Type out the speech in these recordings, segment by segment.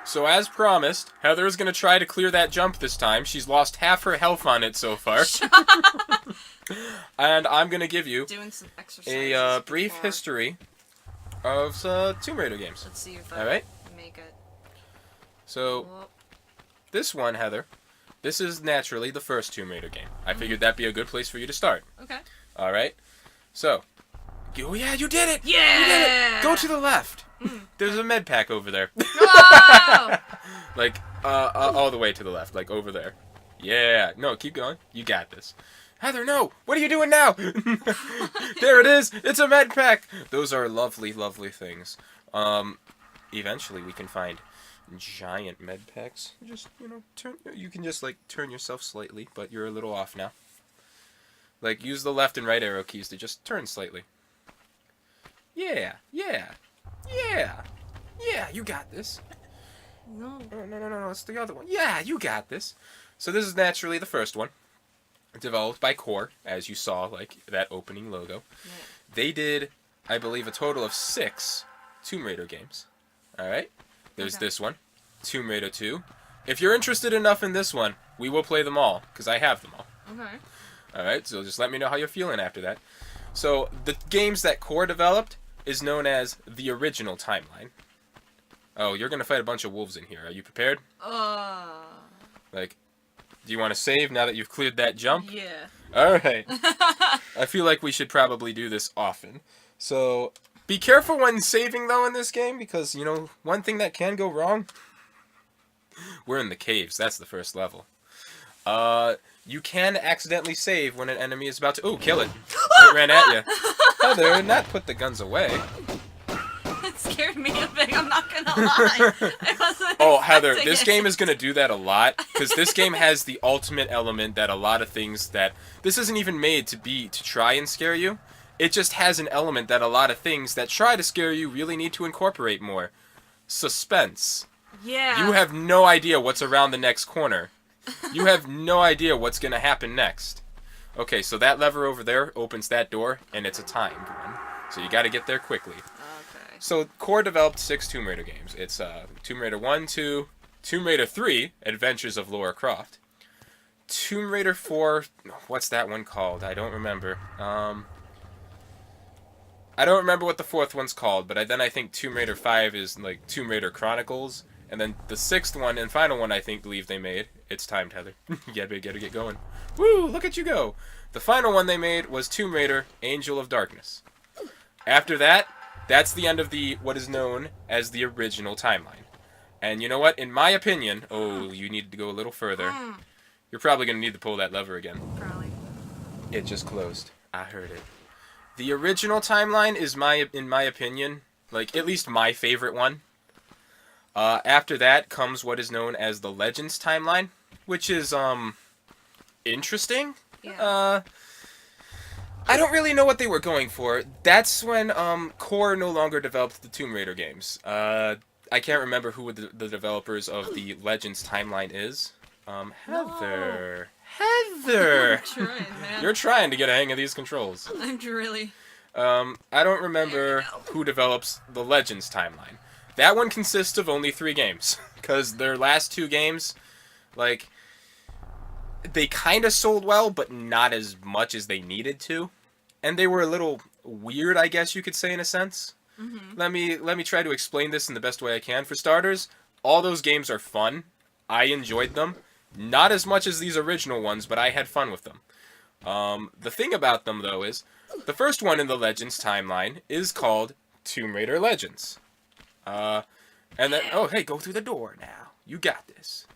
So as promised, Heather is going to try to clear that jump this time. She's lost half her health on it so far. And I'm going to give you Doing some exercises a brief before. history of Tomb Raider games. Let's see if All I right? make it. So, Whoop. this one, Heather, this is naturally the first Tomb Raider game. I figured that'd be a good place for you to start. Okay. All right? So, oh yeah, you did it! Yeah! You did it! Go to the left. There's a med pack over there. Whoa! Like, all the way to the left, like over there. Yeah. No, keep going. You got this. Heather, no! What are you doing now? There it is! It's a med pack! Those are lovely, lovely things. Eventually we can find giant med packs. Just, you can just, like, turn yourself slightly, but you're a little off now. Like, use the left and right arrow keys to just turn slightly. Yeah, yeah, yeah, yeah, you got this. No. No, it's the other one. Yeah, you got this. So this is naturally the first one. Developed by Core, as you saw, like, that opening logo. Yeah. They did, I believe, a total of 6 Tomb Raider games. Alright? There's this one, Tomb Raider 2. If you're interested enough in this one, we will play them all, because I have them all. Okay. Alright, so just let me know how you're feeling after that. So, the games that Core developed is known as the original timeline. Oh, you're going to fight a bunch of wolves in here. Are you prepared? Like, do you want to save now that you've cleared that jump? Yeah. Alright. I feel like we should probably do this often. So, be careful when saving, though, in this game, because, one thing that can go wrong... We're in the caves. That's the first level. You can accidentally save when an enemy is about to... Oh, kill it. It ran at you. Heather, not put the guns away. It scared me a bit, I'm not gonna lie. I wasn't Oh, Heather, expecting this it. game is going to do that a lot, because this game has the ultimate element that a lot of things that... This isn't even made to try and scare you. It just has an element that a lot of things that try to scare you really need to incorporate more. Suspense. Yeah. You have no idea what's around the next corner. You have no idea what's going to happen next. Okay, so that lever over there opens that door, and it's a timed one. So you got to get there quickly. Okay. So Core developed 6 Tomb Raider games. It's Tomb Raider 1, 2, Tomb Raider 3, Adventures of Lara Croft. Tomb Raider 4, what's that one called? I don't remember. I don't remember what the 4th one's called, but then I think Tomb Raider 5 is like Tomb Raider Chronicles. And then the 6th one and final one I believe they made. It's timed, Heather. You gotta get going. Woo, look at you go. The final one they made was Tomb Raider Angel of Darkness. After that, that's the end of what is known as the original timeline. And you know what? In my opinion... Oh, you need to go a little further. You're probably going to need to pull that lever again. Probably. It just closed. I heard it. The original timeline is, in my opinion, like, at least my favorite one. After that comes what is known as the Legends timeline, which is, interesting. Yeah. I don't really know what they were going for. That's when, Core no longer developed the Tomb Raider games. I can't remember who the developers of the Legends timeline is. Heather. Heather! I'm trying, man. You're trying to get a hang of these controls. I'm really... I don't remember who develops the Legends timeline. That one consists of only 3 games. Because their last 2 games, like, they kind of sold well, but not as much as they needed to. And they were a little weird, I guess you could say, in a sense. Mm-hmm. Let me try to explain this in the best way I can. For starters, all those games are fun. I enjoyed them. Not as much as these original ones, but I had fun with them. The thing about them, though, is the first one in the Legends timeline is called Tomb Raider Legends. And then, oh, hey, go through the door now. You got this.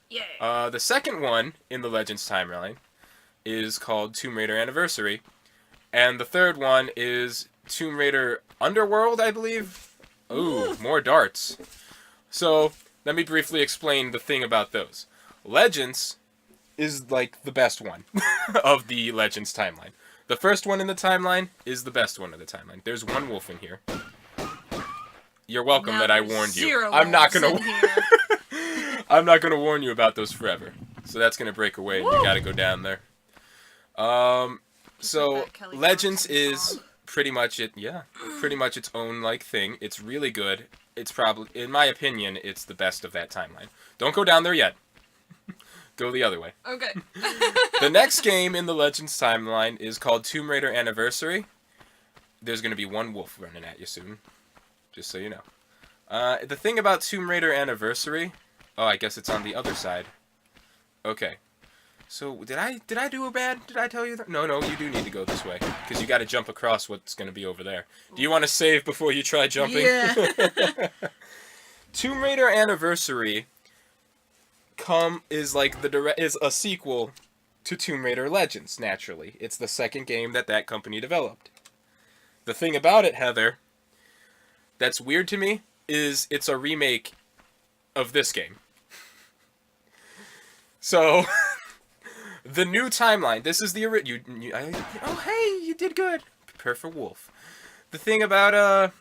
Yeah. The second one in the Legends timeline is called Tomb Raider Anniversary. And the third one is Tomb Raider Underworld, I believe. Ooh, more darts. So, let me briefly explain the thing about those. Legends is, like, the best one of the Legends timeline. The first one in the timeline is the best one of the timeline. There's one wolf in here. You're welcome Now that I there's warned you. 0 I'm not wolves gonna. in here. I'm not gonna warn you about those forever. So that's gonna break away. And you gotta go down there. So that Kelly Legends Clarkson is song. pretty much it. Yeah, pretty much its own like thing. It's really good. it's probably, in my opinion, it's the best of that timeline. Don't go down there yet. Go the other way. Okay. The next game in the Legends timeline is called Tomb Raider Anniversary. There's going to be one wolf running at you soon, just so you know. The thing about Tomb Raider Anniversary... Oh, I guess it's on the other side. Okay. So, did I do a bad? Did I tell you that? No, you do need to go this way. Because you got to jump across what's going to be over there. Do you want to save before you try jumping? Yeah. Tomb Raider Anniversary is a sequel to Tomb Raider Legends, naturally. It's the second game that company developed. The thing about it, Heather, that's weird to me, is it's a remake of this game. So, the new timeline, this is the original... Oh, hey, you did good. Prepare for wolf. The thing about,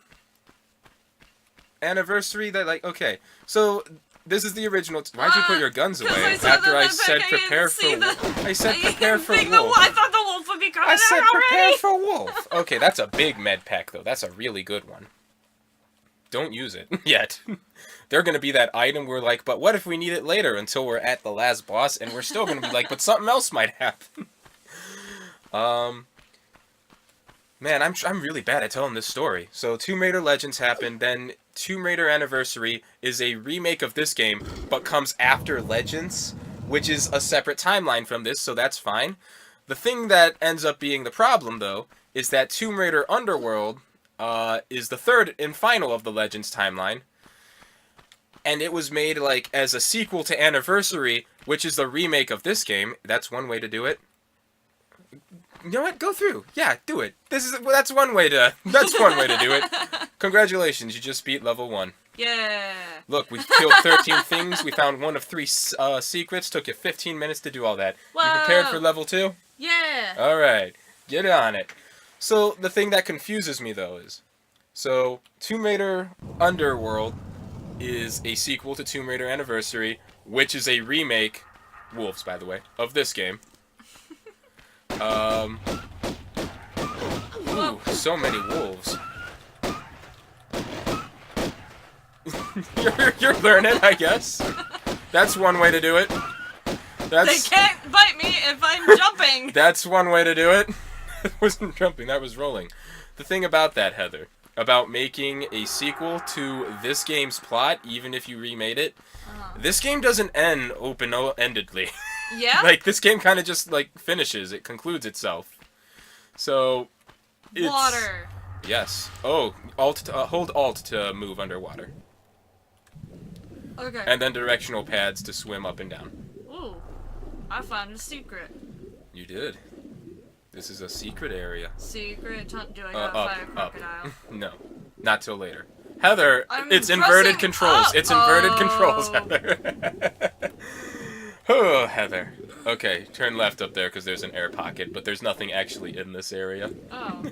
Anniversary, okay, so... This is the original... Why'd you put your guns away after I said prepare for wolf? I said prepare for wolf. I thought the wolf would be coming I said out prepare already. for wolf. Okay, that's a big med pack, though. That's a really good one. Don't use it yet. They're going to be that item we're like, but what if we need it later until we're at the last boss, and we're still going to be like, but something else might happen. Man, I'm really bad at telling this story. So Tomb Raider Legends happened, then Tomb Raider Anniversary is a remake of this game, but comes after Legends, which is a separate timeline from this, so that's fine. The thing that ends up being the problem, though, is that Tomb Raider Underworld is the third and final of the Legends timeline, and it was made as a sequel to Anniversary, which is the remake of this game. That's one way to do it. You know what? Go through. Yeah, do it. That's one way to do it. Congratulations, you just beat level 1. Yeah. Look, we killed 13 things. We found one of 3 secrets. Took you 15 minutes to do all that. Whoa. You prepared for level 2? Yeah. All right, get on it. So the thing that confuses me though is, Tomb Raider Underworld is a sequel to Tomb Raider Anniversary, which is a remake, wolves by the way, of this game. Ooh, so many wolves. you're learning, I guess. That's one way to do it. They can't bite me if I'm jumping. That's one way to do it. It wasn't jumping, that was rolling. The thing about that, Heather, about making a sequel to this game's plot, even if you remade it, this game doesn't end open-endedly. Yeah? This game kind of just, finishes. It concludes itself. So, it's... Water. Yes. Oh, hold Alt to move underwater. Okay. And then directional pads to swim up and down. Ooh. I found a secret. You did. This is a secret area. Secret? Do I gotta fight a crocodile? No. Not till later. Heather, I'm it's inverted pressing controls. up. It's inverted Oh. controls, Heather. Oh, Heather. Okay, turn left up there because there's an air pocket, but there's nothing actually in this area. Oh.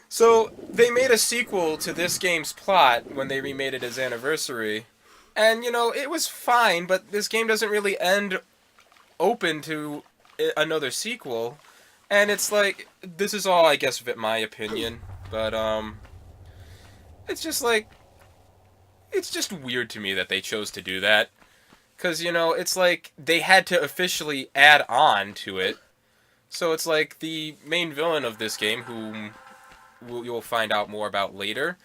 So, they made a sequel to this game's plot when they remade it as Anniversary. And, it was fine, but this game doesn't really end open to another sequel. And it's this is all, I guess, my opinion. But, it's just it's just weird to me that they chose to do that. Because, it's they had to officially add on to it. So it's the main villain of this game, whom you'll find out more about later,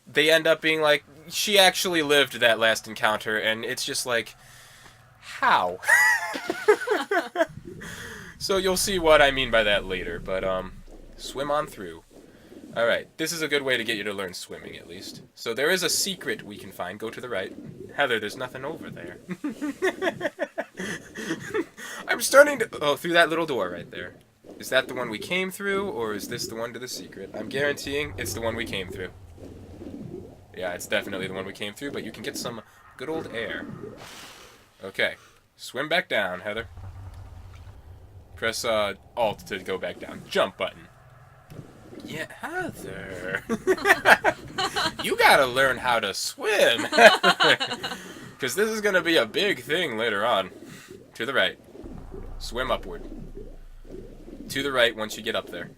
they end up being she actually lived that last encounter, and it's just how? So you'll see what I mean by that later, but, swim on through. Alright, this is a good way to get you to learn swimming, at least. So there is a secret we can find. Go to the right. Heather, there's nothing over there. I'm starting to... Oh, through that little door right there. Is that the one we came through, or is this the one to the secret? I'm guaranteeing it's the one we came through. Yeah, it's definitely the one we came through, but you can get some good old air. Okay. Swim back down, Heather. Press Alt to go back down. Jump button. Yeah, Heather. You gotta learn how to swim. Because this is gonna be a big thing later on. To the right. Swim upward. To the right once you get up there.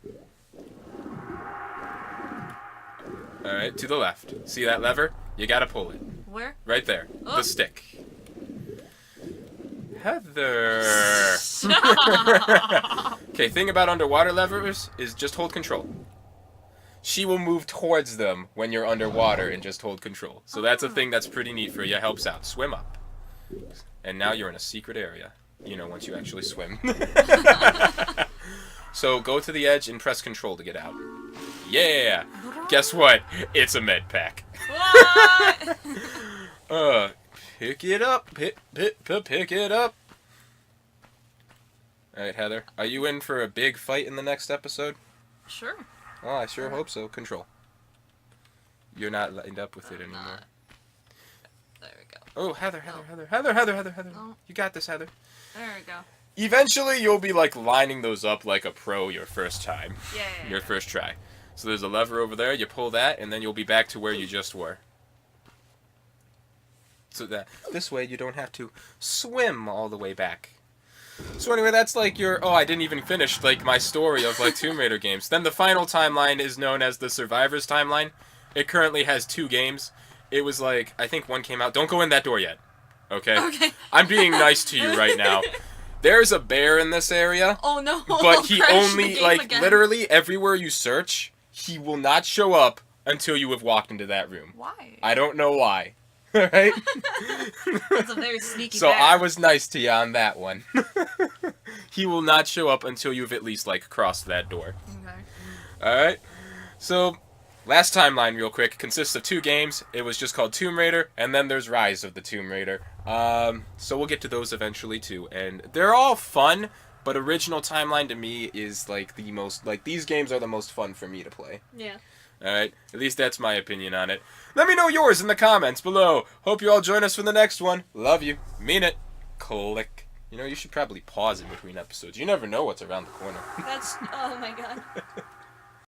Alright, to the left. See that lever? You gotta pull it. Where? Right there. Oh. The stick. Heather. Okay, thing about underwater levers is just hold control. She will move towards them when you're underwater and just hold control. So that's a thing that's pretty neat for you. Helps out. Swim up. And now you're in a secret area. You know, once you actually swim. So go to the edge and press control to get out. Yeah! Guess what? It's a med pack. What? Pick it up. Pick it up. Alright, Heather. Are you in for a big fight in the next episode? Sure. Oh, I sure hope so. Control. You're not lined up with it anymore. Not. There we go. Oh, Heather. Oh. You got this, Heather. There we go. Eventually, you'll be, like, lining those up like a pro your first time. Yeah. Your first try. So there's a lever over there. You pull that, and then you'll be back to where you just were. So that this way you don't have to swim all the way back. So anyway, that's like your... Oh, I didn't even finish, like, my story of, like, Tomb Raider games. Then the final timeline is known as the Survivors timeline. It currently has 2 games. It was, like, I think one came out... Don't go in that door yet. Okay? Okay. I'm being nice to you right now. There's a bear in this area. Oh no. But he Crash the only, game like, again. literally everywhere you search, he will not show up until you have walked into that room. Why? I don't know why. Alright? That's a very sneaky So bear. I was nice to you on that one. He will not show up until you've at least, like, crossed that door. Okay. Alright? So, last timeline real quick consists of 2 games. It was just called Tomb Raider, and then there's Rise of the Tomb Raider. So we'll get to those eventually too. And they're all fun, but original timeline to me is, like, the most... Like, these games are the most fun for me to play. Yeah. Alright? At least that's my opinion on it. Let me know yours in the comments below. Hope you all join us for the next one. Love you. Mean it. Click. You know, you should probably pause in between episodes. You never know what's around the corner. That's... Oh my god.